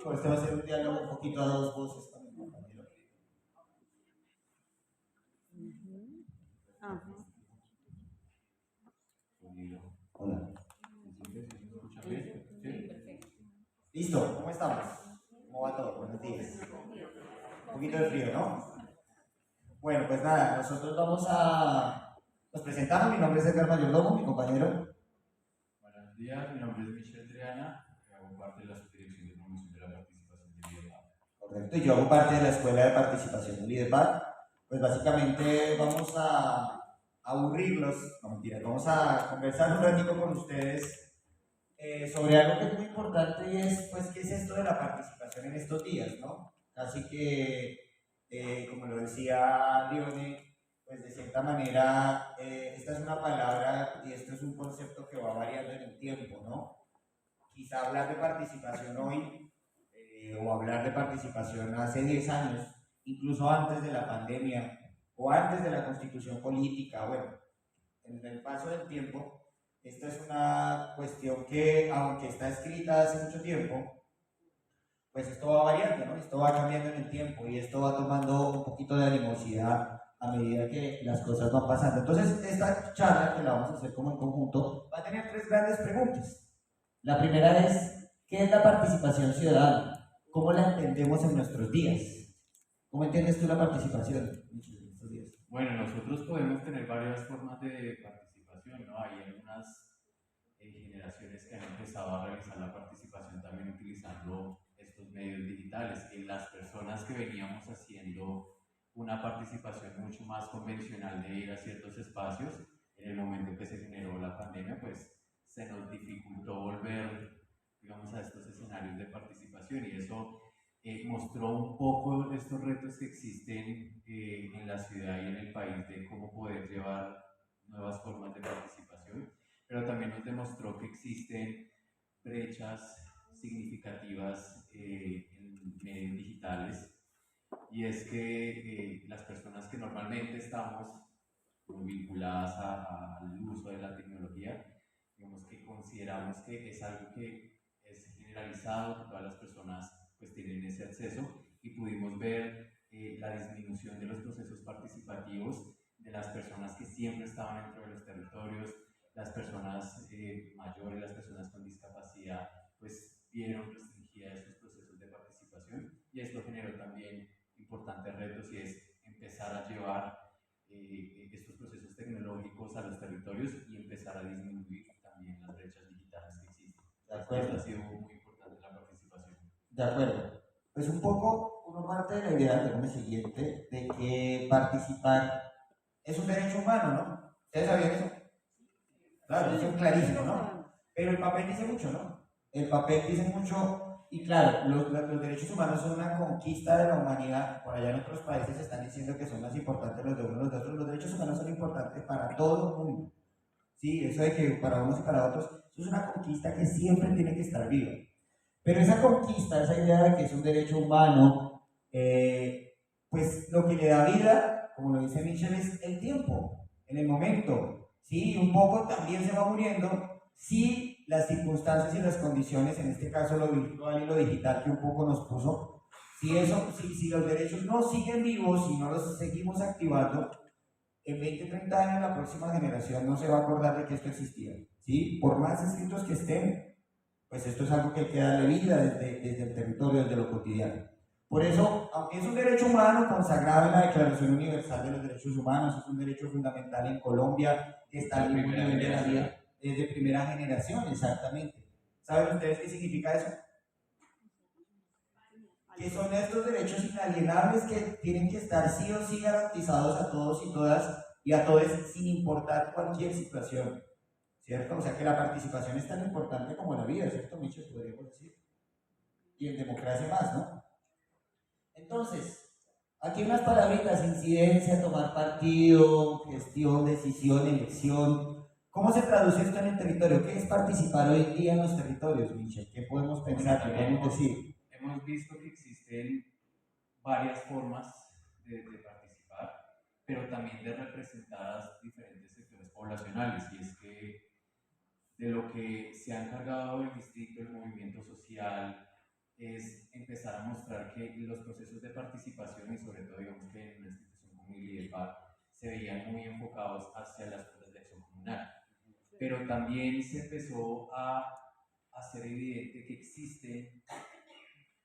Pues este va a ser un diálogo un poquito a dos voces con mi compañero. Ajá. Hola. ¿Escucha bien? ¿Sí? Listo, ¿cómo estamos? ¿Cómo va todo? Buenos días. Un poquito de frío, ¿no? Bueno, pues nada, nosotros nos presentamos, mi nombre es Edgar Mayordomo, mi compañero. Buenos días, mi nombre es Michelle Triana, hago parte de la subdirección de promoción de la participación de LIDEPAC. Correcto, y yo hago parte de la Escuela de Participación de LIDEPAC. Pues básicamente vamos a aburrirlos, no mentira, vamos a conversar un ratito con ustedes sobre algo que es muy importante y es, pues, ¿qué es esto de la participación en estos días, no? Así que, como lo decía Lione, pues de cierta manera, esta es una palabra y esto es un concepto que va variando en el tiempo, ¿no? Quizá hablar de participación hoy o hablar de participación hace 10 años, incluso antes de la pandemia o antes de la constitución política, bueno, en el paso del tiempo, esta es una cuestión que, aunque está escrita hace mucho tiempo, pues esto va variando, ¿no? Esto va cambiando en el tiempo y esto va tomando un poquito de animosidad a medida que las cosas van pasando. Entonces, esta charla, que la vamos a hacer como en conjunto, va a tener tres grandes preguntas. La primera es, ¿qué es la participación ciudadana? ¿Cómo la entendemos en nuestros días? ¿Cómo entiendes tú la participación en estos días? Bueno, nosotros podemos tener varias formas de participación, ¿no? Hay algunas generaciones que han empezado a realizar la participación también utilizando estos medios digitales, y las personas que veníamos haciendo una participación mucho más convencional de ir a ciertos espacios, en el momento que se generó la pandemia, pues se nos dificultó volver, digamos, a estos escenarios de participación, y eso mostró un poco estos retos que existen en la ciudad y en el país de cómo poder llevar nuevas formas de participación, pero también nos demostró que existen brechas significativas en medios digitales, y es que las personas que normalmente estamos vinculadas al uso de la tecnología, digamos que consideramos que es algo que es generalizado, que todas las personas pues tienen ese acceso, y pudimos ver la disminución de los procesos participativos de las personas que siempre estaban dentro de los territorios, las personas mayores, las personas con discapacidad, pues vieron restringidas esos procesos de participación, y esto generó también importantes retos, y es empezar a llevar estos procesos tecnológicos a los territorios y empezar a disminuir también las brechas digitales que existen. De acuerdo. Esto ha sido muy importante la participación. De acuerdo. Pues un poco uno parte de la idea, del siguiente, de que participar es un derecho humano, ¿no? ¿Ustedes sabían eso? Claro, eso es clarísimo, ¿no? Pero el papel dice mucho, ¿no? El papel dice mucho, y claro, los derechos humanos son una conquista de la humanidad. Por allá en otros países están diciendo que son más importantes los de unos los de otros. Los derechos humanos son importantes para todo el mundo. Sí, eso de que para unos y para otros, eso es una conquista que siempre tiene que estar viva. Pero esa conquista, esa idea de que es un derecho humano, pues lo que le da vida, como lo dice Michel, es el tiempo, en el momento. ¿Sí? Un poco también se va muriendo si las circunstancias y las condiciones, en este caso lo virtual y lo digital que un poco nos puso, si los derechos no siguen vivos, si no los seguimos activando, en 20, 30 años la próxima generación no se va a acordar de que esto existía. ¿Sí? Por más escritos que estén, pues esto es algo que hay que darle vida desde el territorio, desde lo cotidiano. Por eso, aunque es un derecho humano consagrado en la Declaración Universal de los Derechos Humanos, es un derecho fundamental en Colombia, que está al mismo nivel de la vida, es de primera generación, exactamente. ¿Saben ustedes qué significa eso? Que son estos derechos inalienables que tienen que estar sí o sí garantizados a todos y todas y a todos sin importar cualquier situación. ¿Cierto? O sea que la participación es tan importante como la vida, ¿cierto, Michel? Podríamos decir. Y en democracia más, ¿no? Entonces, aquí unas palabritas: incidencia, tomar partido, gestión, decisión, elección. ¿Cómo se traduce esto en el territorio? ¿Qué es participar hoy en día en los territorios, Michel? ¿Qué podemos pensar? ¿Qué podemos decir? Hemos visto que existen varias formas de participar, pero también de representar a diferentes sectores poblacionales, y es que de lo que se ha encargado el distrito, el movimiento social, es empezar a mostrar que los procesos de participación y sobre todo digamos que en una institución como el IEPA se veían muy enfocados hacia las cosas de acción comunal. Pero también se empezó a hacer evidente que existen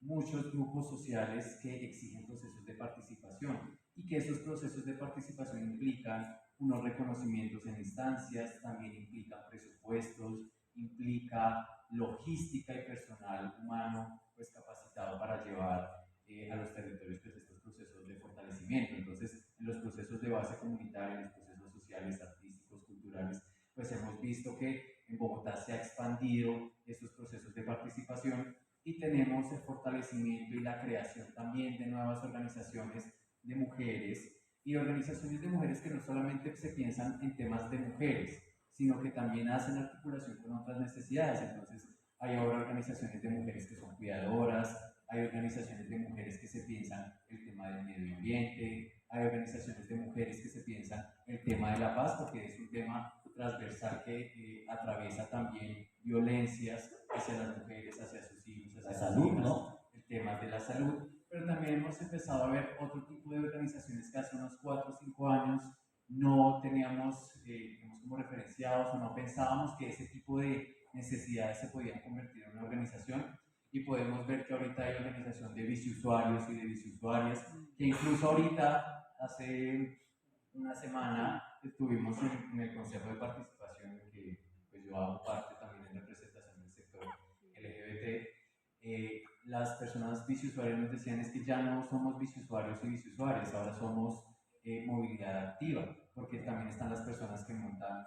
muchos grupos sociales que exigen procesos de participación y que esos procesos de participación implican unos reconocimientos en instancias, también implican presupuestos, implica logística y personal humano pues capacitado para llevar a los territorios pues, estos procesos de fortalecimiento. Entonces, en los procesos de base comunitaria, en los procesos sociales, artísticos, culturales, pues hemos visto que en Bogotá se ha expandido estos procesos de participación y tenemos el fortalecimiento y la creación también de nuevas organizaciones de mujeres y organizaciones de mujeres que no solamente se piensan en temas de mujeres, sino que también hacen articulación con otras necesidades. Entonces, hay ahora organizaciones de mujeres que son cuidadoras, hay organizaciones de mujeres que se piensan el tema del medio ambiente, hay organizaciones de mujeres que se piensan el tema de la paz, porque es un tema transversal que atraviesa también violencias hacia las mujeres, hacia sus hijos, hacia La sus salud, hijas, ¿no? el tema de la salud, pero también hemos empezado a ver otro tipo de organizaciones que hace unos 4 o 5 años no teníamos digamos, como referenciados o no pensábamos que ese tipo de necesidades se podían convertir en una organización y podemos ver que ahorita hay organización de biciusuarios y de biciusuarias que incluso ahorita hace una semana estuvimos en el Consejo de Participación en que pues, yo hago parte también en representación del sector LGBT. Las personas biciusuarias nos decían es que ya no somos biciusuarios y biciusuarias, ahora somos movilidad activa, porque también están las personas que montan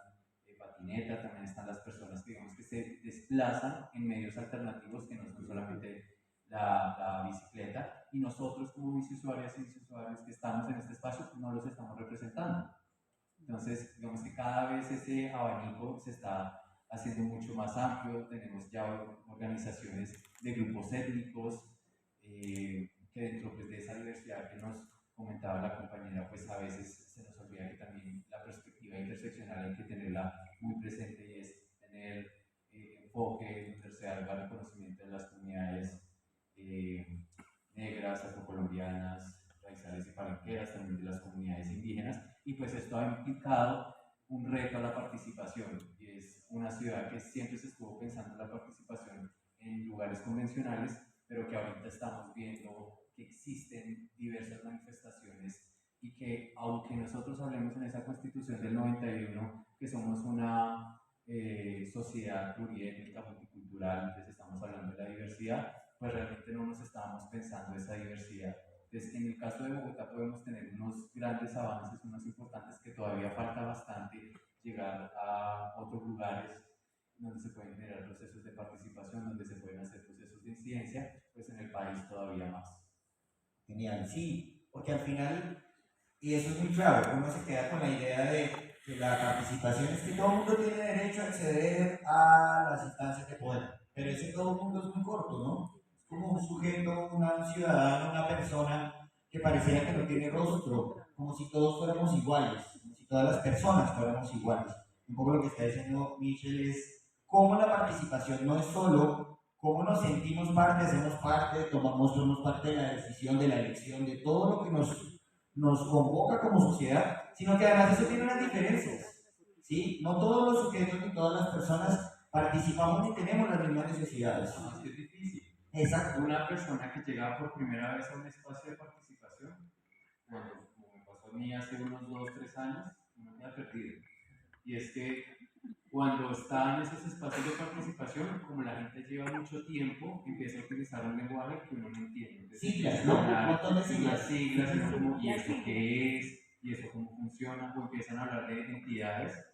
patineta, también están las personas que, digamos, que se desplazan en medios alternativos que no son solamente la bicicleta, y nosotros como biciusuarias y biciusuarios que estamos en este espacio pues no los estamos representando. Entonces, digamos que cada vez ese abanico se está haciendo mucho más amplio, tenemos ya organizaciones de grupos étnicos, que dentro pues, de esa diversidad que nos comentaba la compañera, pues a veces se nos olvida que también la perspectiva interseccional hay que tenerla muy presente y es tener enfoque donde se haga reconocimiento de las comunidades negras, afrocolombianas, raizales y palenqueras, también de las comunidades indígenas, y pues esto ha implicado un reto a la participación, y es una ciudad que siempre se estuvo pensando en la participación en lugares convencionales, pero que ahorita estamos viendo que existen diversas manifestaciones y que aunque nosotros hablemos en esa constitución del 91 que somos una sociedad pluriétnica, multicultural, entonces estamos hablando de la diversidad, pues realmente no nos estábamos pensando esa diversidad. Entonces, en el caso de Bogotá podemos tener unos grandes avances, unos importantes que todavía falta bastante llegar a otros lugares donde se pueden generar procesos de participación, donde se pueden hacer procesos de incidencia, pues en el país todavía más. Genial, sí, porque al final, y eso es muy claro, uno se queda con la idea de que la participación es que todo el mundo tiene derecho a acceder a las instancias de poder, pero ese todo el mundo es muy corto, ¿no? Es como un sujeto, un ciudadano, una persona que pareciera que no tiene rostro, como si todos fuéramos iguales, como si todas las personas fuéramos iguales. Un poco lo que está diciendo Michel es cómo la participación no es solo cómo nos sentimos parte, hacemos parte, somos parte de la decisión, de la elección, de todo lo que nos convoca como sociedad, sino que además eso tiene unas diferencias, ¿sí? No todos los sujetos ni todas las personas participamos ni tenemos las mismas necesidades. No, es que es difícil. Exacto. Una persona que llega por primera vez a un espacio de participación, cuando, como me pasó a mí hace unos 2 o 3 años, uno queda perdido. Y es que cuando está en esos espacios de participación, como la gente lleva mucho tiempo, empieza a utilizar un lenguaje que uno no entiende. Siglas, ¿no? Un montón de siglas. Las siglas, Sí, como, ¿y las eso siglas. qué es? ¿Y eso cómo funciona? O empiezan a hablar de entidades.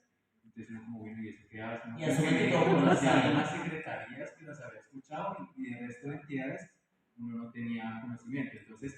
Entonces uno como, bueno, ¿y eso qué hace? Y asume que todo el mundo las sabe. algunas secretarías que las había escuchado y el resto de entidades uno no tenía conocimiento. Entonces,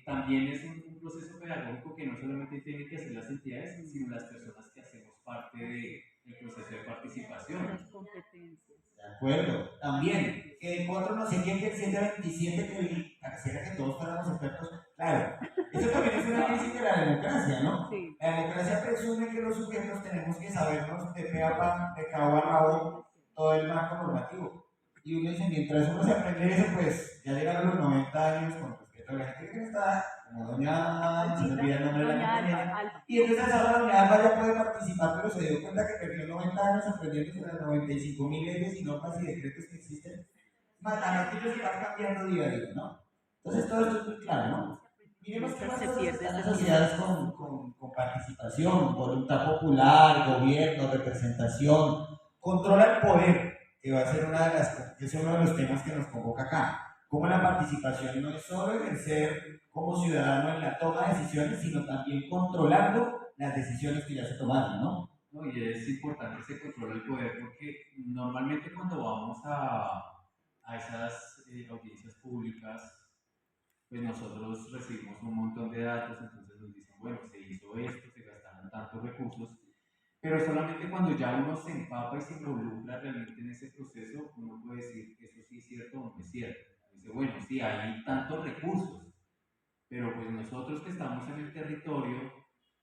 también es un proceso pedagógico que no solamente tienen que hacer las entidades, sino las personas que hacemos parte del proceso de participación. Las competencias. De acuerdo. También, que otro no sé quién que el 727 que pareciera que todos fuéramos expertos. Claro, eso también es una crisis de la democracia, ¿no? Sí. La democracia presume que los sujetos tenemos que sabernos de pe a pa, de cabo a rabo, todo el marco normativo. Y uno dice, mientras uno se aprende eso, pues ya llegaron los 90 años con respeto a la gente que está, como doña, se me olvida el nombre de la compañera, y entonces ahora doña Alba ya puede participar, pero se dio cuenta que perdió 90 años aprendiendo sobre las 95.000 leyes y normas y decretos que existen. Aquello se va cambiando día a día, ¿no? Entonces todo esto es muy claro, ¿no? Miremos qué más cosas están asociadas con participación, voluntad popular, gobierno, representación, control al poder, que va a ser que es uno de los temas que nos convoca acá. Como la participación no es solo ejercer como ciudadano en la toma de decisiones, sino también controlando las decisiones que ya se tomaron, ¿no? No, y es importante ese control del poder porque normalmente cuando vamos a esas audiencias públicas, pues nosotros recibimos un montón de datos, entonces nos dicen, bueno, se hizo esto, se gastaron tantos recursos, pero solamente cuando ya uno se empapa y se involucra realmente en ese proceso, uno puede decir que eso sí es cierto o no es cierto. Dice, bueno, sí, hay tantos recursos, pero pues nosotros que estamos en el territorio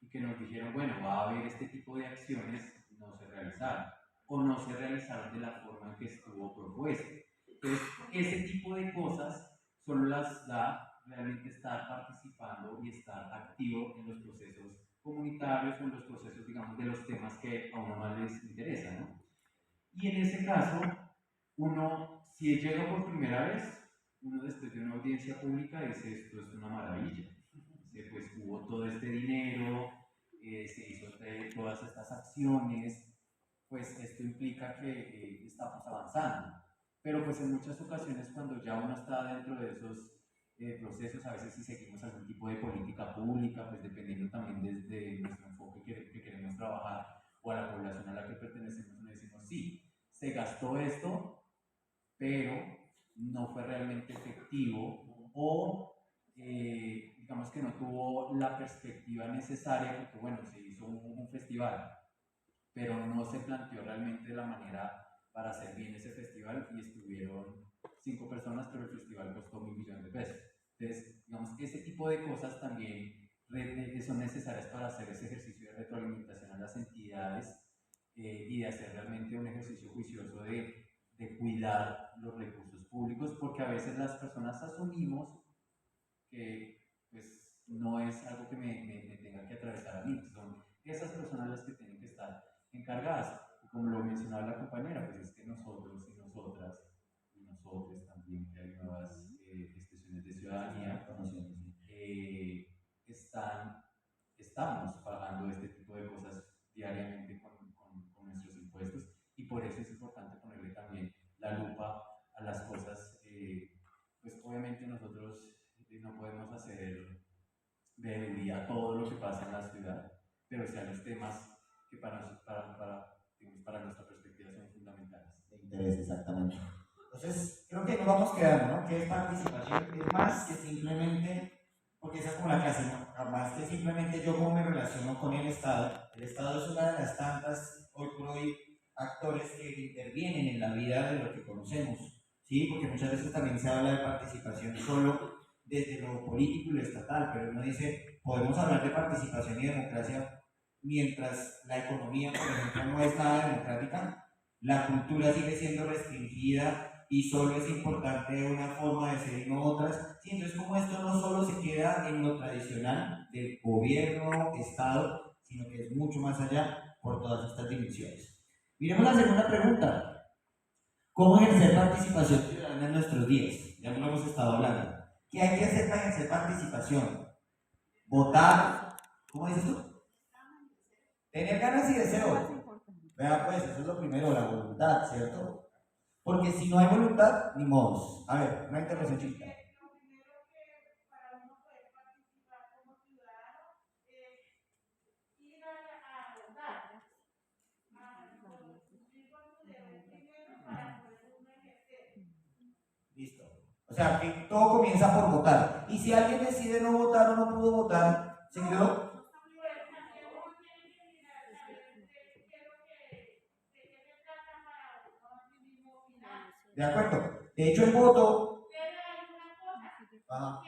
y que nos dijeron, bueno, va a haber este tipo de acciones, no se realizaron, o no se realizaron de la forma en que estuvo propuesto. Entonces, ese tipo de cosas solo las da realmente estar participando y estar activo en los procesos comunitarios o en los procesos, digamos, de los temas que a uno más les interesa, ¿no? Y en ese caso, uno, si llega por primera vez, uno después de una audiencia pública dice, esto es una maravilla. Dice, pues hubo todo este dinero, se hizo todas estas acciones, pues esto implica que estamos avanzando. Pero pues en muchas ocasiones cuando ya uno está dentro de esos procesos, a veces si seguimos algún tipo de política pública, pues dependiendo también desde nuestro enfoque que queremos trabajar o a la población a la que pertenecemos, nos decimos, sí, se gastó esto, pero no fue realmente efectivo o digamos que no tuvo la perspectiva necesaria porque bueno, se hizo un festival, pero no se planteó realmente la manera para hacer bien ese festival y estuvieron 5 personas, pero el festival costó 1.000 millones de pesos. Entonces, digamos que ese tipo de cosas también son necesarias para hacer ese ejercicio de retroalimentación a las entidades y de hacer realmente un ejercicio juicioso de cuidar los recursos públicos, porque a veces las personas asumimos que pues no es algo que me tenga que atravesar a mí, son esas personas las que tienen que estar encargadas. Y como lo mencionaba la compañera, pues es que nosotros y nosotras y nosotros también, que hay nuevas instituciones de ciudadanía, están, estamos pagando este tipo de cosas diariamente con nuestros impuestos y por eso es importante ponerle también la lupa a las cosas. Pues obviamente nosotros no podemos hacer veeduría todo lo que pasa en la ciudad, pero sí a los temas que digamos, para nuestra perspectiva son fundamentales. De interés, exactamente. Entonces, creo que nos vamos quedando, ¿no? Que es participación, es más que simplemente, porque esa es como la clase, ¿no? Más que simplemente yo cómo me relaciono con el Estado. El Estado es una de las tantas, hoy por hoy, actores que intervienen en la vida de lo que conocemos, ¿sí? Porque muchas veces también se habla de participación solo desde lo político y lo estatal, pero uno dice, podemos hablar de participación y democracia mientras la economía, por ejemplo, no es nada democrática, la cultura sigue siendo restringida y solo es importante una forma de ser y no otras. Sí, entonces como esto no solo se queda en lo tradicional del gobierno, Estado, sino que es mucho más allá por todas estas dimensiones. Miremos la segunda pregunta. ¿Cómo ejercer participación ciudadana en nuestros días? Ya lo hemos estado hablando. ¿Qué hay que hacer para ejercer participación? Votar. ¿Cómo dices tú? Tener ganas y deseo. Vea pues, eso es lo primero, la voluntad, ¿cierto? Porque si no hay voluntad, ni modos. A ver, una intervención chiquita. Listo. O sea, que todo comienza por votar. Y si alguien decide no votar o no pudo votar, ¿se quedó? De acuerdo. De hecho, el voto. Ajá.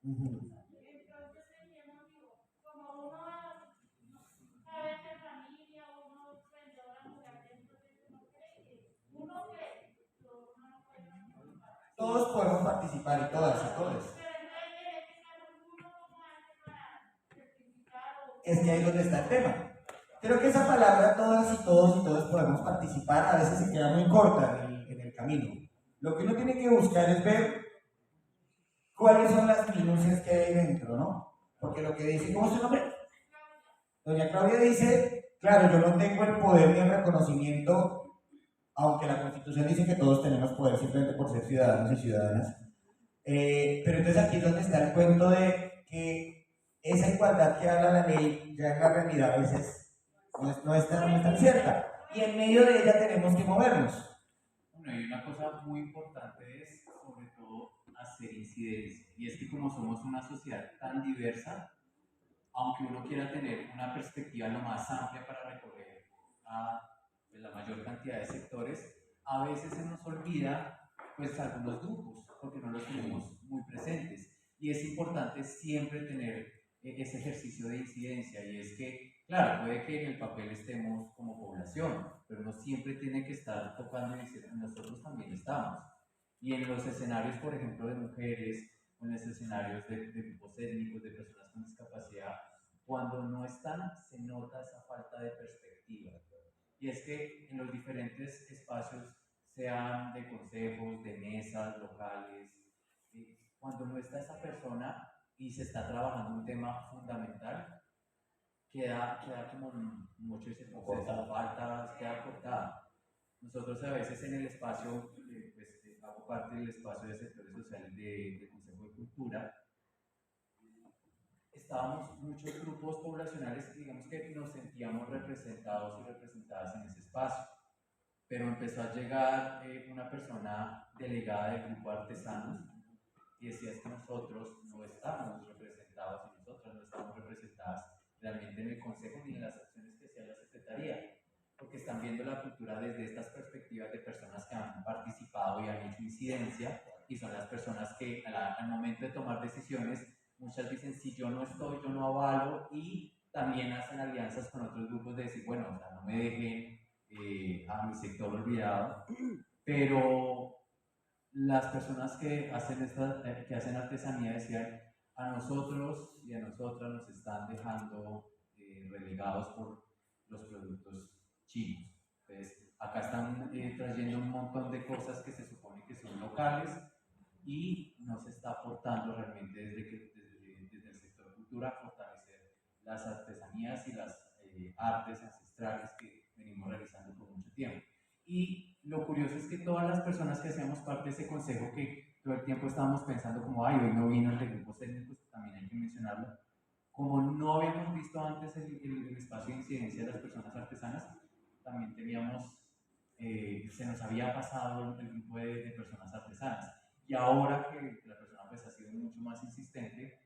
Ujú. Entonces teníamos, digo, como uno a veces familia, uno frente a una mujer, entonces uno cree que uno no puede participar. Todos podemos participar y todas y todos. Pero entonces en este caso uno cómo hace para certificar o Es que ahí es donde está el tema. Creo que esa palabra todas y todos podemos participar a veces se queda muy corta en el camino. Lo que uno tiene que buscar es ver cuáles son las minucias que hay dentro, ¿no? Porque lo que dice, ¿cómo es su nombre? Doña Claudia dice, claro, yo no tengo el poder ni el reconocimiento, aunque la Constitución dice que todos tenemos poder simplemente por ser ciudadanos y ciudadanas. Pero entonces aquí es donde está el cuento de que esa igualdad que habla la ley ya en la realidad a veces no es tan cierta. Y en medio de ella tenemos que movernos. Bueno, y una cosa muy importante es, sobre todo, hacer incidencia. Y es que como somos una sociedad tan diversa, aunque uno quiera tener una perspectiva lo más amplia para recorrer a la mayor cantidad de sectores, a veces se nos olvida pues algunos grupos, porque no los tenemos muy presentes. Y es importante siempre tener ese ejercicio de incidencia, y es que, claro, puede que en el papel estemos como población, pero no siempre tiene que estar tocando y decir, nosotros también estamos. Y en los escenarios, por ejemplo, de mujeres, o en los escenarios de grupos étnicos, de personas con discapacidad, cuando no están, se nota esa falta de perspectiva. Y es que en los diferentes espacios, sean de consejos, de mesas locales, cuando no está esa persona y se está trabajando un tema fundamental, queda como mucho ese proceso, falta, queda cortada. Nosotros a veces en el espacio, pues, hago parte del espacio de sectores sociales del Consejo de Cultura, estábamos muchos grupos poblacionales que digamos que nos sentíamos representados y representadas en ese espacio, pero empezó a llegar una persona delegada del grupo de artesanos y decía es que nosotros no estamos representados y nosotras no estamos representadas realmente en el consejo ni en las acciones que hacía la secretaría, porque están viendo la cultura desde estas perspectivas de personas que han participado y han hecho incidencia, y son las personas que al momento de tomar decisiones muchas dicen si yo no estoy, yo no avalo, y también hacen alianzas con otros grupos de decir, bueno, o sea, no me dejen a mi sector olvidado, pero las personas que hacen artesanía decían, a nosotros y a nosotras nos están dejando relegados por los productos chinos. Entonces, acá están trayendo un montón de cosas que se supone que son locales y no se está aportando realmente desde el sector cultura a fortalecer las artesanías y las artes ancestrales que venimos realizando por mucho tiempo. Y lo curioso es que todas las personas que hacíamos parte de ese consejo, que todo el tiempo estábamos pensando como, ay, hoy no vino el de grupos técnicos, también hay que mencionarlo, como no habíamos visto antes el espacio de incidencia de las personas artesanas, también teníamos, se nos había pasado el grupo de personas artesanas. Y ahora que la persona pues ha sido mucho más insistente,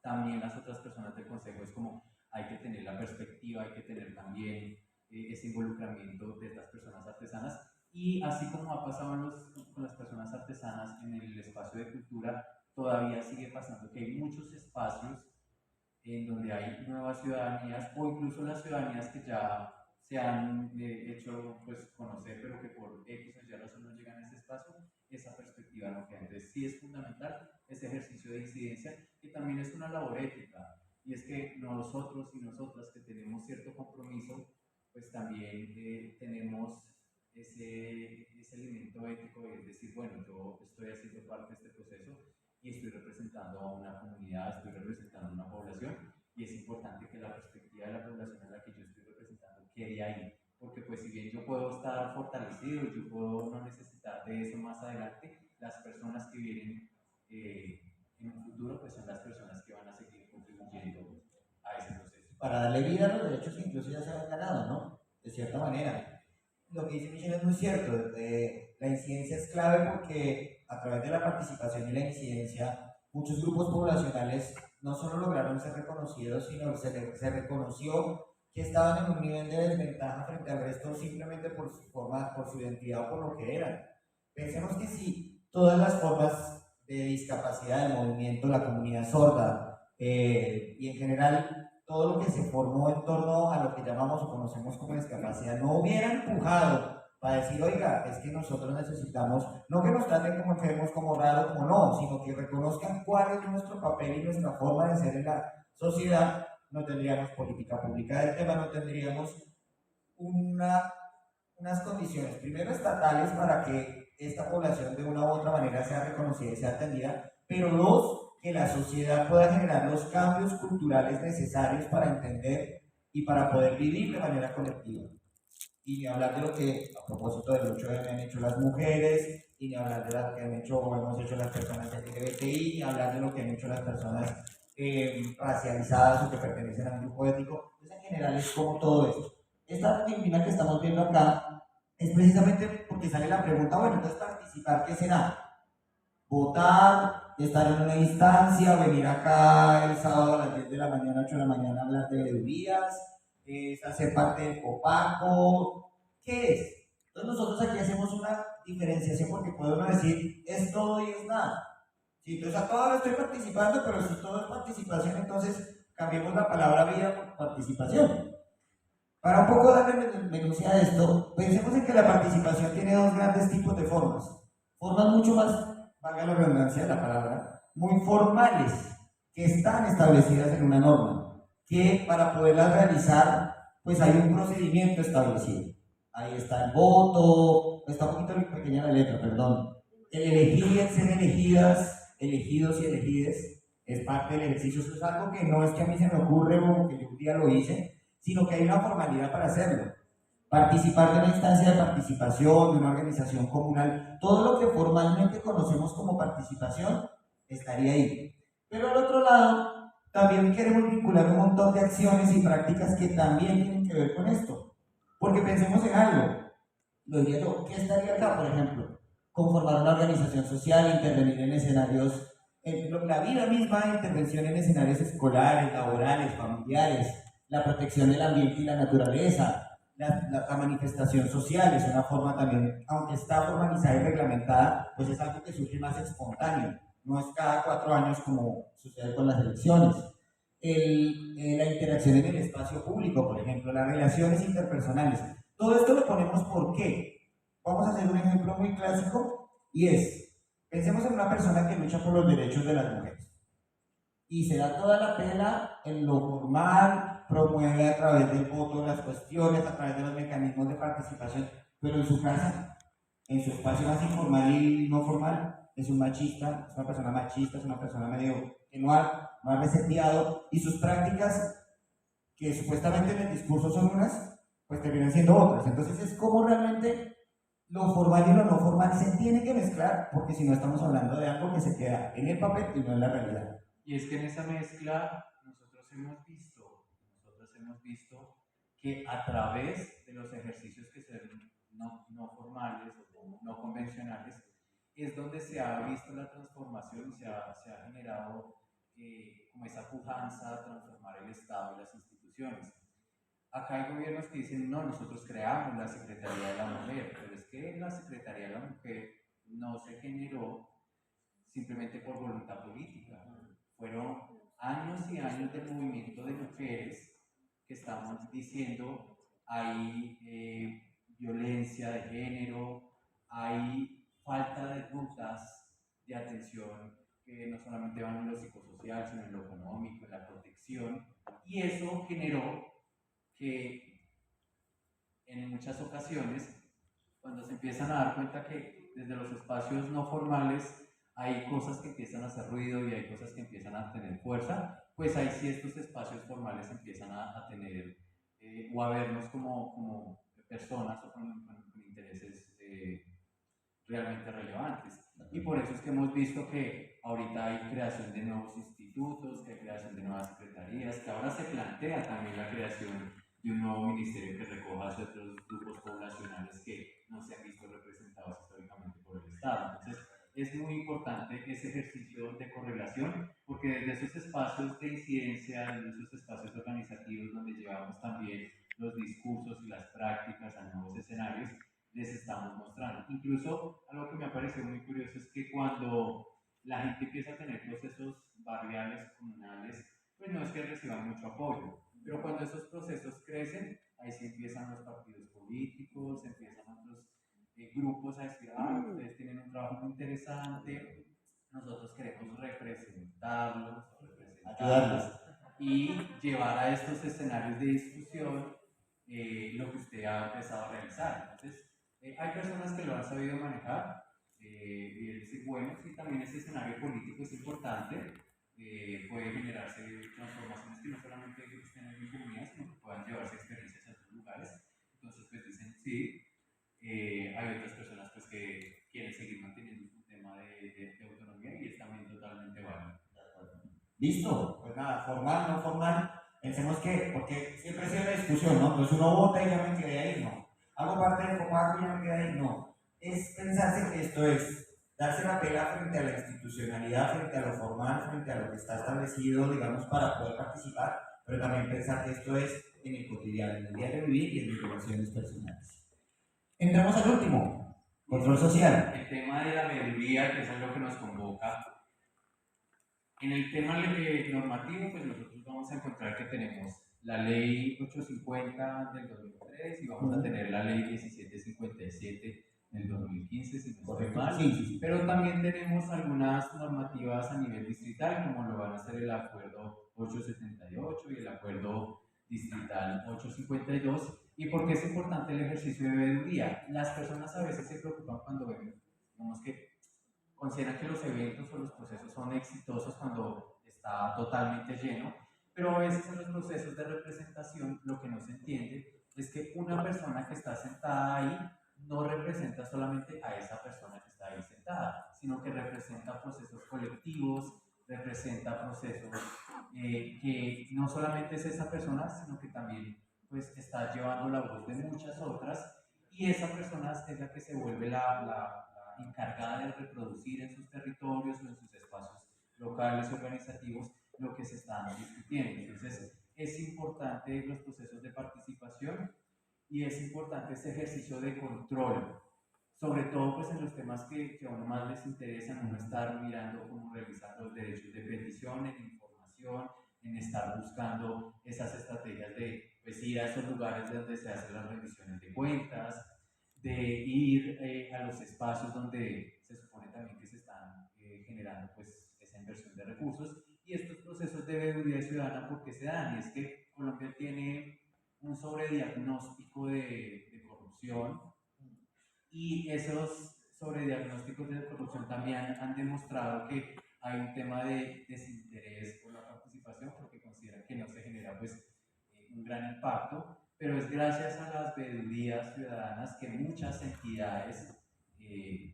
también las otras personas del consejo es como hay que tener la perspectiva, hay que tener también ese involucramiento de estas personas artesanas. Y así como ha pasado con las personas artesanas en el espacio de cultura, todavía sigue pasando que hay muchos espacios en donde hay nuevas ciudadanías o incluso las ciudadanías que ya se han hecho pues, conocer, pero que por X o Y razón no llegan a ese espacio, esa perspectiva no queda. Entonces sí es fundamental ese ejercicio de incidencia, y también es una labor ética, y es que nosotros y nosotras que tenemos cierto compromiso, pues también tenemos ese elemento ético de decir, bueno, yo estoy haciendo parte de este proceso y estoy representando a una comunidad, estoy representando a una población, y es importante que la perspectiva de la población a la que yo estoy representando quede ahí, porque pues si bien yo puedo estar fortalecido, yo puedo no necesitar de eso más adelante, las personas que vienen en un futuro pues son las personas que van a seguir contribuyendo a ese proceso. Para darle vida a los derechos que incluso ya se han ganado, ¿no? De cierta manera. Lo que dice Michelle es muy cierto. La incidencia es clave porque a través de la participación y la incidencia, muchos grupos poblacionales no solo lograron ser reconocidos, sino se reconoció que estaban en un nivel de desventaja frente al resto simplemente por su forma, por su identidad o por lo que eran. Pensemos que si todas las formas de discapacidad, de movimiento, la comunidad sorda, y en general todo lo que se formó en torno a lo que llamamos o conocemos como discapacidad, no hubiera empujado para decir, oiga, es que nosotros necesitamos, no que nos traten como enfermos, como raros, como no, sino que reconozcan cuál es nuestro papel y nuestra forma de ser en la sociedad, no tendríamos política pública del tema, no tendríamos una, unas condiciones, primero estatales, para que esta población de una u otra manera sea reconocida y sea atendida, pero dos, que la sociedad pueda generar los cambios culturales necesarios para entender y para poder vivir de manera colectiva. Y ni hablar de lo que, a propósito del 8M, han hecho las mujeres, y ni hablar de lo que han hecho o hemos hecho las personas LGBTI, ni hablar de lo que han hecho las personas racializadas o que pertenecen a un grupo étnico. Entonces, en general, es como todo esto. Esta Argentina que estamos viendo acá es precisamente porque sale la pregunta, bueno, entonces participar, ¿qué será? Votar, estar en una instancia, venir acá el sábado a las 10 de la mañana, 8 de la mañana a hablar de veedurías, es hacer parte del Copaco, ¿qué es? Entonces nosotros aquí hacemos una diferenciación porque podemos decir es todo y es nada. Sí, entonces a todo lo estoy participando, pero si todo es participación, entonces cambiemos la palabra vida por participación. Para un poco darle menuncia a esto, pensemos en que la participación tiene dos grandes tipos de formas. Formas mucho más, valga la redundancia de la palabra, muy formales, que están establecidas en una norma, que para poderlas realizar, pues hay un procedimiento establecido. Ahí está el voto, está un poquito pequeña la letra, perdón. El elegir y el ser elegidas, elegidos y elegides, es parte del ejercicio. Eso es algo que no es que a mí se me ocurre o que yo un día lo hice, sino que hay una formalidad para hacerlo. Participar de una instancia de participación, de una organización comunal, todo lo que formalmente conocemos como participación estaría ahí. Pero al otro lado, también queremos vincular un montón de acciones y prácticas que también tienen que ver con esto. Porque pensemos en algo, lo diría yo, ¿qué estaría acá, por ejemplo? Conformar una organización social, intervenir en escenarios, la vida misma, intervención en escenarios escolares, laborales, familiares, la protección del ambiente y la naturaleza, la manifestación social es una forma también, aunque está formalizada y reglamentada, pues es algo que surge más espontáneo, no es cada 4 años como sucede con las elecciones. La interacción en el espacio público, por ejemplo, las relaciones interpersonales. Todo esto lo ponemos ¿por qué? Vamos a hacer un ejemplo muy clásico y es, pensemos en una persona que lucha por los derechos de las mujeres y se da toda la pena en lo formal, promueve a través del voto las cuestiones, a través de los mecanismos de participación, pero en su casa, en su espacio más informal y no formal, es un machista, es una persona machista, es una persona medio que no ha reseteado y sus prácticas, que supuestamente en el discurso son unas, pues terminan siendo otras. Entonces es como realmente lo formal y lo no formal se tiene que mezclar, porque si no estamos hablando de algo que se queda en el papel y no en la realidad. Y es que en esa mezcla nosotros hemos visto que a través de los ejercicios que son no formales o no convencionales, es donde se ha visto la transformación y se ha generado como esa pujanza a transformar el Estado y las instituciones. Acá hay gobiernos que dicen, no, nosotros creamos la Secretaría de la Mujer, pero es que la Secretaría de la Mujer no se generó simplemente por voluntad política. Fueron años y años de movimiento de mujeres que estamos diciendo hay violencia de género, hay falta de rutas de atención que no solamente van en lo psicosocial, sino en lo económico, en la protección, y eso generó que en muchas ocasiones, cuando se empiezan a dar cuenta que desde los espacios no formales hay cosas que empiezan a hacer ruido y hay cosas que empiezan a tener fuerza, pues ahí sí estos espacios formales empiezan a tener o a vernos como personas o con intereses realmente relevantes. Y por eso es que hemos visto que ahorita hay creación de nuevos institutos, que hay creación de nuevas secretarías, que ahora se plantea también la creación de un nuevo ministerio que recoja a otros grupos poblacionales que no se han visto representados históricamente por el Estado. Entonces, es muy importante ese ejercicio de correlación, porque desde esos espacios de incidencia, desde esos espacios organizativos donde llevamos también los discursos y las prácticas a nuevos escenarios, les estamos mostrando. Incluso algo que me ha parecido muy curioso es que cuando la gente empieza a tener procesos barriales, comunales, pues no es que reciban mucho apoyo, pero cuando esos procesos crecen, ahí sí empiezan los partidos políticos, empiezan otros grupos a decir, ustedes tienen un trabajo muy interesante, nosotros queremos representarlos, Ayudarlos. y llevar a estos escenarios de discusión lo que usted ha empezado a realizar. Entonces, hay personas que lo han sabido manejar y decir, bueno, sí, también ese escenario político es importante, puede generarse transformaciones que no solamente estén en mi comunidad, sino que puedan llevarse experiencias a otros lugares. Entonces, pues dicen sí. Hay otras personas pues que quieren seguir manteniendo su tema de autonomía y es también totalmente válido. Listo, pues nada, formal, no formal, pensemos que, porque siempre ha sido una discusión, ¿no? Entonces uno vota y ya me quedé ahí, no. Hago parte del Copaco y ya me quedé ahí, no. Es pensarse que esto es darse la pela frente a la institucionalidad, frente a lo formal, frente a lo que está establecido, digamos, para poder participar, pero también pensar que esto es en el cotidiano, en el día de vivir y en mis relaciones personales. Entramos al último, control social. El tema de la veeduría, que es algo que nos convoca. En el tema normativo, pues nosotros vamos a encontrar que tenemos la ley 850 del 2003 y vamos a tener la ley 1757 del 2015, si no estoy mal. Sí. Pero también tenemos algunas normativas a nivel distrital, como lo van a ser el acuerdo 878 y el acuerdo distrital 852. ¿Y por qué es importante el ejercicio de veeduría? Las personas a veces se preocupan cuando ven, digamos que consideran que los eventos o los procesos son exitosos cuando está totalmente lleno, pero a veces en los procesos de representación lo que no se entiende es que una persona que está sentada ahí no representa solamente a esa persona que está ahí sentada, sino que representa procesos colectivos, representa procesos que no solamente es esa persona, sino que también pues está llevando la voz de muchas otras, y esa persona es la que se vuelve la encargada de reproducir en sus territorios o en sus espacios locales organizativos lo que se está discutiendo. Entonces, es importante los procesos de participación y es importante ese ejercicio de control, sobre todo pues en los temas que a uno más les interesan, uno estar mirando cómo revisar los derechos de petición, en información, en estar buscando esas estrategias de pues, ir a esos lugares donde se hacen las revisiones de cuentas, de ir a los espacios donde se supone también que se están generando pues esa inversión de recursos, y estos procesos de veeduría ciudadana, ¿por qué se dan? Y es que Colombia tiene un sobrediagnóstico de corrupción, y esos sobrediagnósticos de corrupción también han demostrado que hay un tema de desinterés por la participación porque consideran que no se genera pues un gran impacto, pero es gracias a las veedurías ciudadanas que muchas entidades y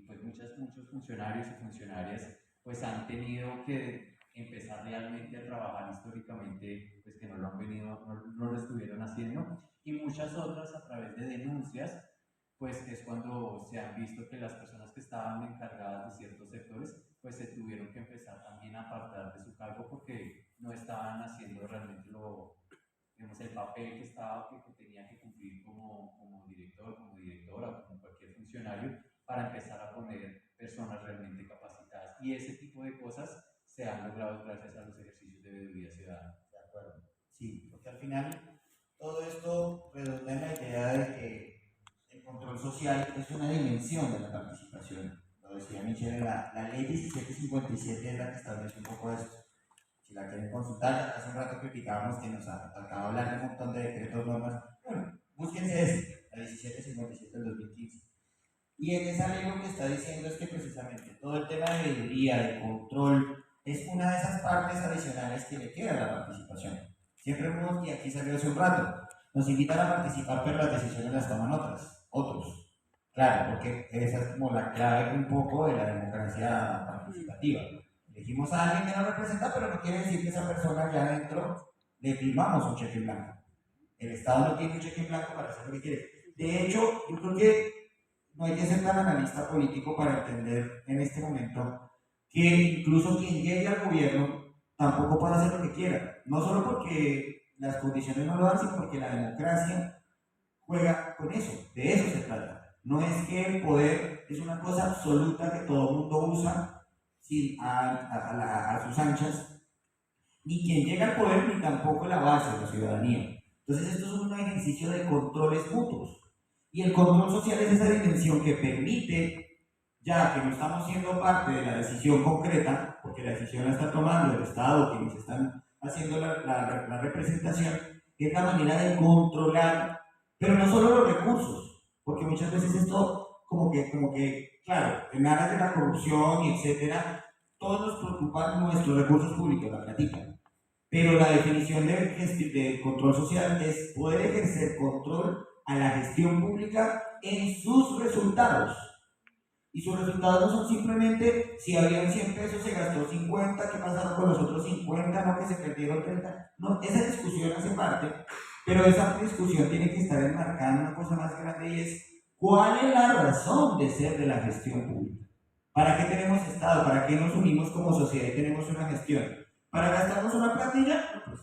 pues muchos funcionarios y funcionarias pues han tenido que empezar realmente a trabajar históricamente, pues que no lo han venido, no lo estuvieron haciendo, y muchas otras a través de denuncias, pues es cuando se han visto que las personas que estaban encargadas de ciertos sectores pues se tuvieron que empezar también a apartar de su cargo porque no estaban haciendo realmente digamos, el papel que tenía que cumplir como director, como directora, como cualquier funcionario, para empezar a poner personas realmente capacitadas. Y ese tipo de cosas se han logrado gracias a los ejercicios de veeduría ciudadana. De acuerdo. Sí, porque al final todo esto redunda en la idea de que el control social es una dimensión de la participación. Lo decía Michelle, la ley 1757 es la que establece un poco esto. Si la quieren consultar, hace un rato criticábamos que nos acaba de hablar de un montón de decretos, normas. Bueno, búsquense ese, la 1757 del 2015. Y en esa ley lo que está diciendo es que precisamente todo el tema de veeduría, de control, es una de esas partes adicionales que le queda a la participación. Siempre vemos, y aquí salió hace un rato, nos invitan a participar, pero las decisiones las toman otros. Claro, porque esa es como la clave un poco de la democracia participativa. Elegimos a alguien que nos representa, pero no quiere decir que esa persona ya adentro le firmamos un cheque en blanco. El Estado no tiene un cheque en blanco para hacer lo que quiere. De hecho, yo creo que no hay que ser tan analista político para entender en este momento que incluso quien llegue al gobierno tampoco puede hacer lo que quiera. No solo porque las condiciones no lo dan, sino porque la democracia juega con eso. De eso se trata. No es que el poder es una cosa absoluta que todo el mundo usa sin, a sus anchas, ni quien llega al poder, ni tampoco la base de la ciudadanía. Entonces esto es un ejercicio de controles mutuos. Y el control social es esa dimensión que permite, ya que no estamos siendo parte de la decisión concreta, porque la decisión la está tomando el Estado, quienes están haciendo la representación, es la manera de controlar, pero no solo los recursos, porque muchas veces esto como que claro, en aras de la corrupción y etcétera, todos nos preocupan nuestros recursos públicos, la platica. Pero la definición de control social es poder ejercer control a la gestión pública en sus resultados. Y sus resultados no son simplemente si habían 100 pesos, se gastó 50, ¿qué pasaron con los otros 50? No, que se perdieron 30. No, esa discusión hace parte, pero esa discusión tiene que estar enmarcada en una cosa más grande y es ¿cuál es la razón de ser de la gestión pública? ¿Para qué tenemos Estado? ¿Para qué nos unimos como sociedad y tenemos una gestión? ¿Para gastarnos una platilla? No, pues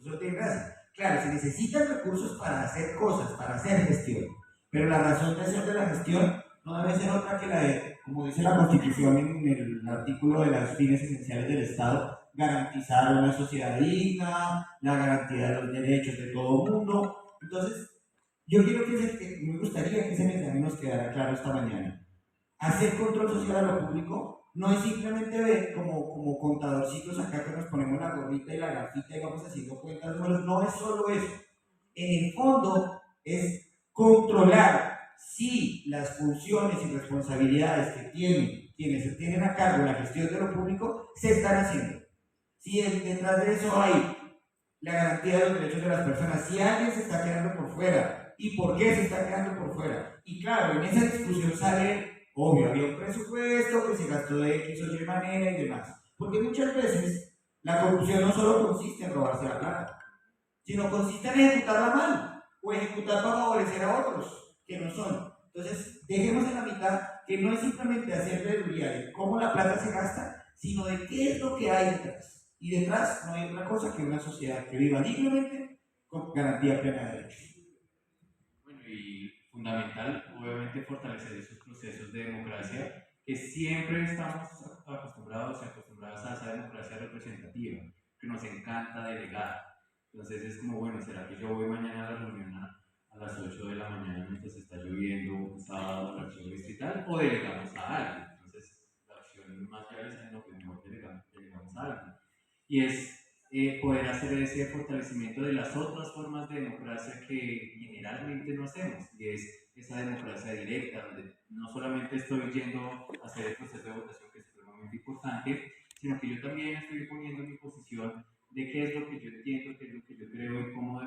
eso tiene gracia. Claro, se necesitan recursos para hacer cosas, para hacer gestión, pero la razón de ser de la gestión no debe ser otra que la de, como dice la Constitución en el artículo de los fines esenciales del Estado, garantizar una sociedad digna, la garantía de los derechos de todo el mundo. Entonces, yo quiero me gustaría que ese mensaje nos quedara claro esta mañana. Hacer control social a lo público no es simplemente ver como contadorcitos acá que nos ponemos la gorrita y la gafita y vamos haciendo cuentas, no es solo eso. En el fondo es controlar si las funciones y responsabilidades que tienen quienes se tienen a cargo la gestión de lo público se están haciendo. Si detrás de eso hay la garantía de los derechos de las personas, si alguien se está quedando por fuera y por qué se está quedando por fuera. Y claro, en esa discusión sale, obvio, había un presupuesto que se gastó de X o Y manera y demás. Porque muchas veces la corrupción no solo consiste en robarse la plata, sino consiste en ejecutarla mal o ejecutar para favorecer a otros que no son. Entonces, dejemos en la mitad que no es simplemente hacer veeduría de cómo la plata se gasta, sino de qué es lo que hay detrás. Y detrás no hay otra cosa que una sociedad que viva dignamente con garantía plena de derechos. Bueno, y fundamental, obviamente, fortalecer esos procesos de democracia que siempre estamos acostumbrados y acostumbradas a esa democracia representativa, que nos encanta delegar. Entonces es como, bueno, ¿será que yo voy mañana a la reunión a las 8 de la mañana mientras está lloviendo un sábado a la acción distrital o delegamos a alguien? Entonces la opción más viable es en lo que mejor delegamos a alguien. Y es poder hacer ese fortalecimiento de las otras formas de democracia que generalmente no hacemos, y es esa democracia directa, donde no solamente estoy yendo a hacer el proceso de votación, que es supremamente importante, sino que yo también estoy poniendo mi posición de qué es lo que yo entiendo, qué es lo que yo creo y cómo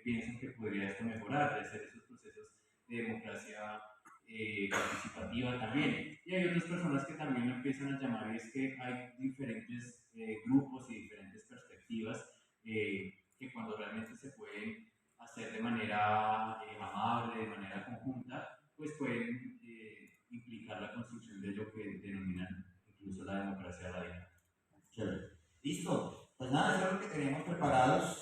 pienso que podría esto mejorar, de hacer esos procesos de democracia participativa también. Y hay otras personas que también lo empiezan a llamar, y es que hay diferentes grupos y diferentes perspectivas que cuando realmente se pueden hacer de manera amable, de manera conjunta, pues pueden implicar la construcción de lo que denominan incluso la democracia radical. Chévere. Listo. Pues nada, eso es lo que teníamos preparados.